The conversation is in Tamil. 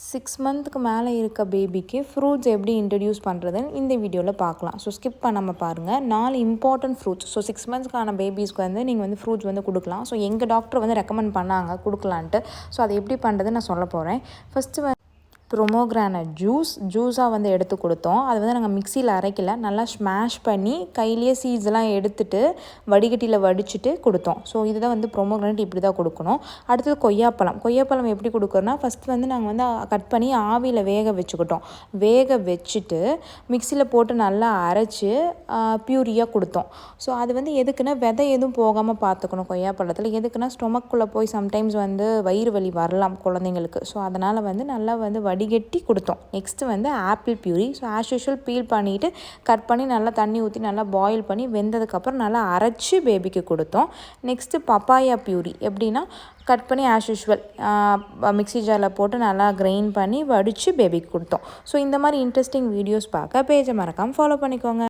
6 மந்த்துக்கு மேலே இருக்க பேபிக்கு ஃப்ரூட்ஸ் எப்படி இன்ட்ரடியூஸ் பண்ணுறதுன்னு இந்த வீடியோவில் பார்க்கலாம். ஸோ ஸ்கிப் பண்ணாமல் பாருங்கள். 4 இம்பார்ட்டன்ட் ஃப்ரூட்ஸ். ஸோ 6 மந்த்ஸ்க்கான பேபிஸ்க்கு வந்து நீங்கள் வந்து ஃப்ரூட்ஸ் வந்து கொடுக்கலாம். ஸோ எங்கள் டாக்டர் வந்து ரெக்கமெண்ட் பண்ணாங்க கொடுக்கலான்ட்டு. ஸோ அதை எப்படி பண்ணுறதுன்னு நான் சொல்ல போகிறேன். ஃபஸ்ட்டு ப்ரோமோகிரானட் ஜூஸாக வந்து எடுத்து கொடுத்தோம். அது வந்து நாங்கள் மிக்சியில் அரைக்கல, நல்லா ஸ்மாஷ் பண்ணி கையிலேயே சீட்ஸ்லாம் எடுத்துட்டு வடிகட்டியில் வடிச்சிட்டு கொடுத்தோம். ஸோ இதுதான் வந்து ப்ரோமோகிரானட், இப்படி தான் கொடுக்கணும். அடுத்தது கொய்யாப்பழம் எப்படி கொடுக்குறோன்னா, ஃபஸ்ட்டு வந்து நாங்கள் வந்து கட் பண்ணி ஆவியில் வேக வச்சுக்கிட்டோம். வேக வச்சுட்டு மிக்சியில் போட்டு நல்லா அரைச்சி பியூரியாக கொடுத்தோம். ஸோ அது வந்து எதுக்குன்னா விதை எதுவும் போகாமல் பார்த்துக்கணும். கொய்யாப்பழத்தில் எதுக்குன்னா ஸ்டொமக்குள்ளே போய் சம்டைம்ஸ் வந்து வயிறு வலி வரலாம் குழந்தைங்களுக்கு. ஸோ அதனால் வந்து நல்லா வந்து வடிகட்டி கொடுத்தோம். நெக்ஸ்ட்டு வந்து apple puree. So as usual peel பண்ணிவிட்டு கட் பண்ணி நல்லா தண்ணி ஊற்றி நல்லா பாயில் பண்ணி வெந்ததுக்கப்புறம் நல்லா அரைச்சி பேபிக்கு கொடுத்தோம். நெக்ஸ்ட்டு பப்பாயா பியூரி எப்படின்னா, கட் பண்ணி ஆஸ் யூஷுவல் மிக்ஸி ஜாரில் போட்டு நல்லா கிரைண்ட் பண்ணி வடித்து பேபிக்கு கொடுத்தோம். ஸோ இந்த மாதிரி இன்ட்ரெஸ்டிங் வீடியோஸ் பார்க்க பேஜை மறக்காமல் ஃபாலோ பண்ணிக்கோங்க.